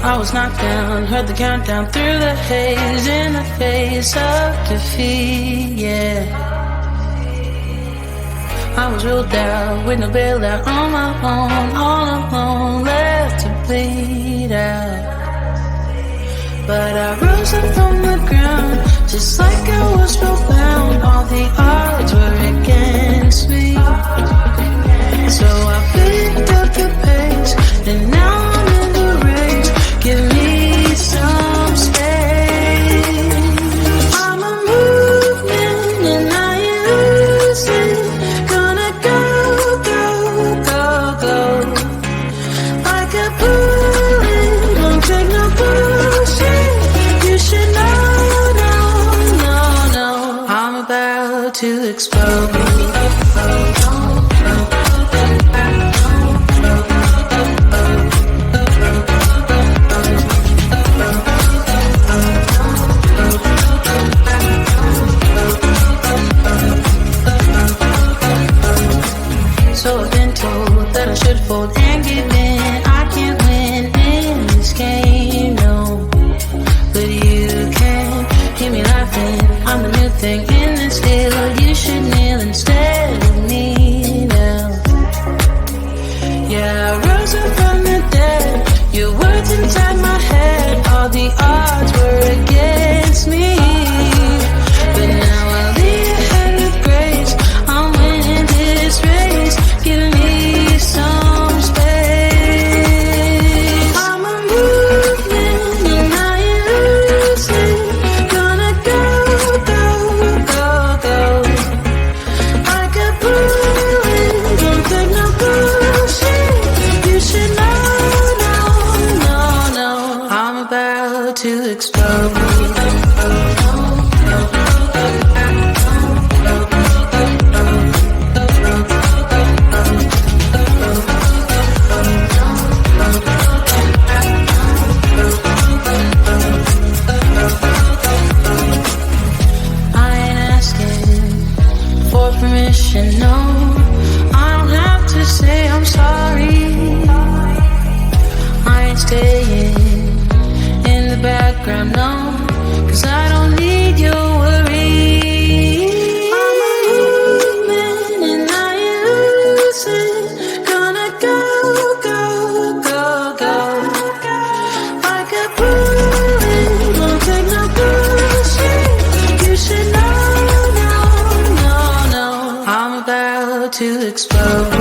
I was knocked down, heard the countdown through the haze, in the face of defeat, yeah. I was ruled out, with no bailout, on my own, all alone, left to bleed out. But I rose up from the ground, just like I was spellbound. All the odds were against me, so I picked up the pace, and now I'm in the race. Give me some space. I'm a movement and I ain't losing. Gonna go, go, go, go. Like a bullet, don't take no bullshit. You should know, no, no, no. I'm about to explode. So I've been told that I should fold and give in. I can't win in this game, no. But you can hear me laughing. I'm the new thing in this deal. You should kneel instead of me now. Yeah, I rose up from the dead. Your words inside my head. All the odds were against me, but now I'll lead ahead with grace. I'm winning this race. Give me some space. I'm a movement and I ain't losing. Gonna go, go, go, go. Like a bullet, don't take no bullshit. You should know, no, no, no. I'm about to explode. No, I don't have to say I'm sorry. I ain't staying in the background, no, 'cause I don't need your worry. I'm a movement and I ain't losing. Gonna go, go, go, go. Like a bullet, won't take no bullshit. You should know. I'm about to explode.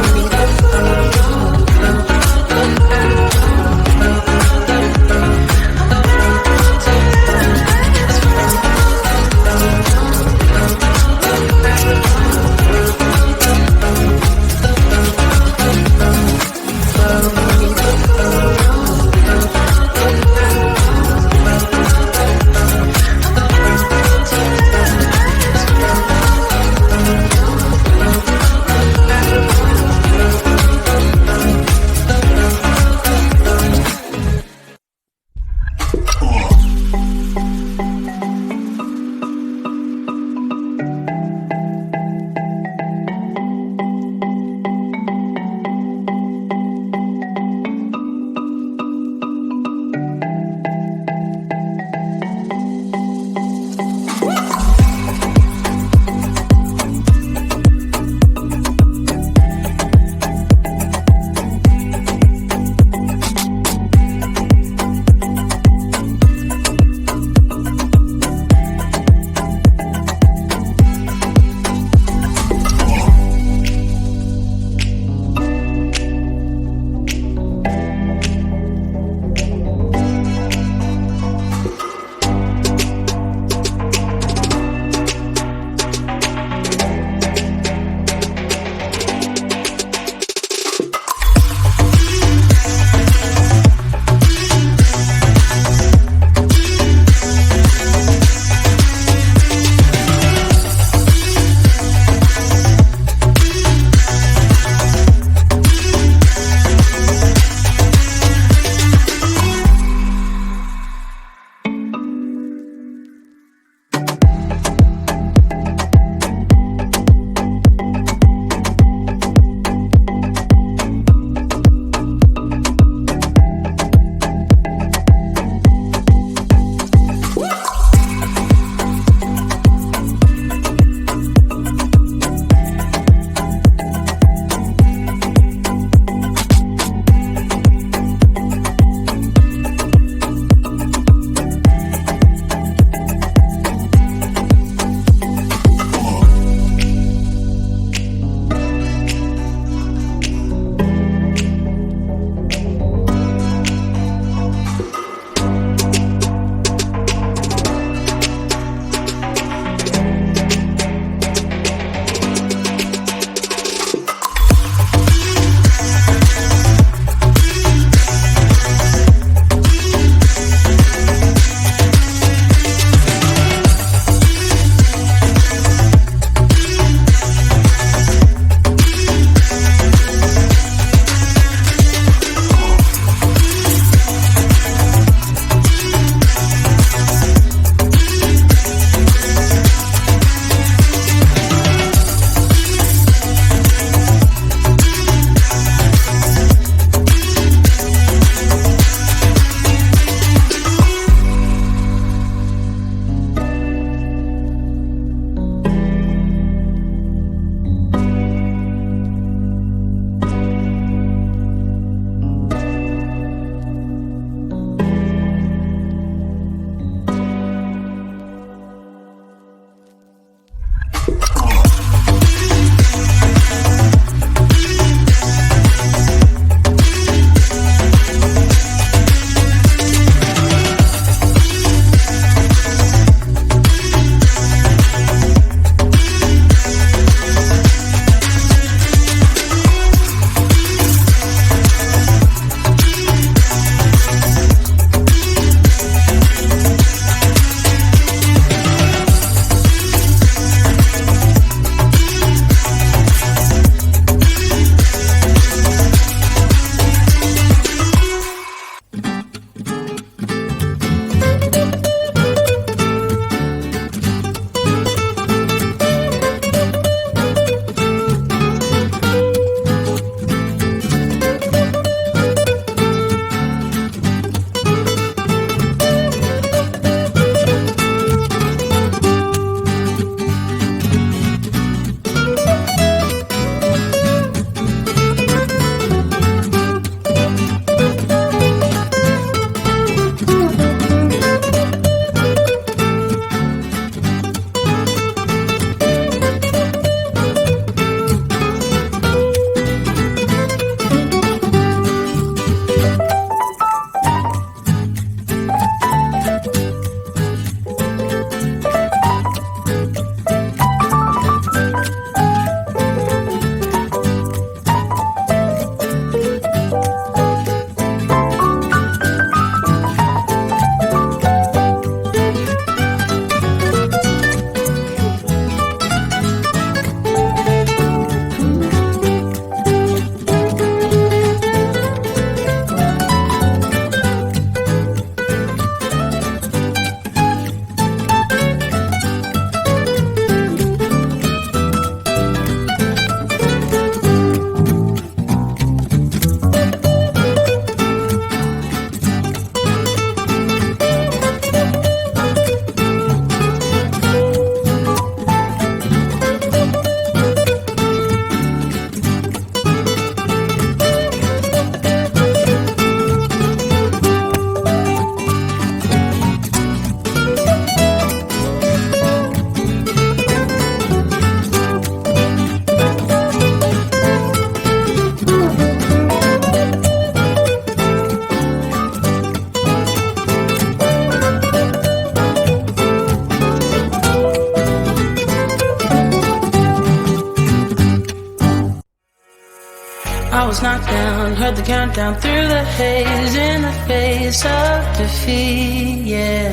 I was knocked down, heard the countdown through the haze, in the face of defeat, yeah.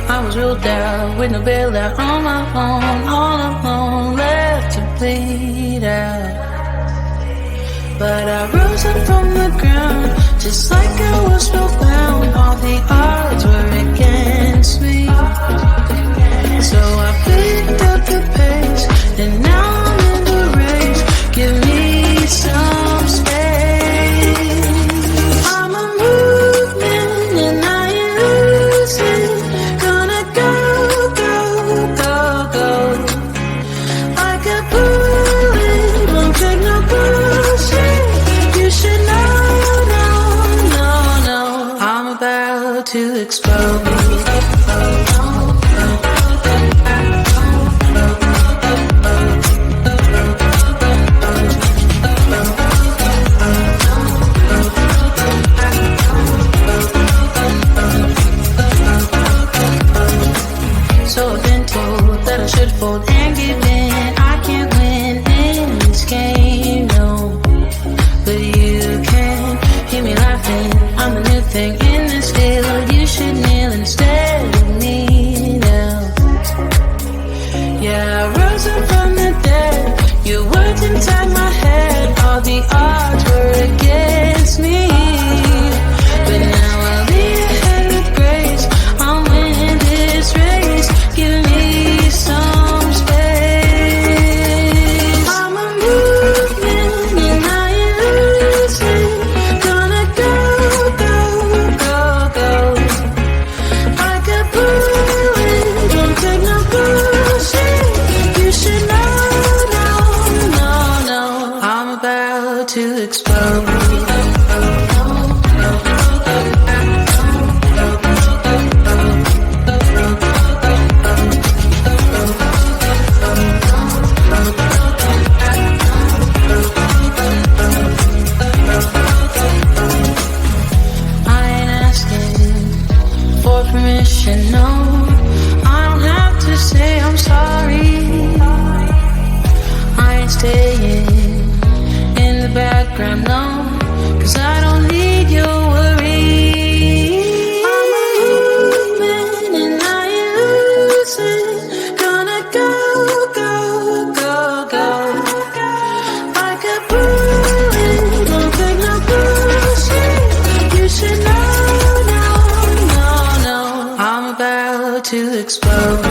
I was ruled out, with no bailout, on my own, all alone, left to bleed out. But I rose up from the ground, just like I was spellbound. All the odds were against me, so I picked up the pace, and now I'm in the race. Give me some space. I'm a movement and I ain't losing. Gonna go, go, go, go. Like a bullet, won't take no bullshit. You should know, no, no, no. I'm about to explode. So I've been told that I should fold and give in. I can't win in this game, no. But you can hear me laughing. I'm the new thing in this field. You should kneel instead of me now. Yeah, I rose up from the dead. Your words inside my head. All the odds were against me, but now I'll be ahead of grace. I'm winning this race. Give me some space. I'm a movement and I ain't losing. Gonna go, go, go, go. Like a bullet, don't take no bullshit. You should know, no, no, no. I'm about to explode. Permission, no, I don't have to say I'm sorry. I ain't staying in the background, no, 'cause I don't need your worry. I'm a movement and I ain't losing. Gonna go, go, go, go. Like a bullet, don't take no bullshit. You should know. I'm about to explode.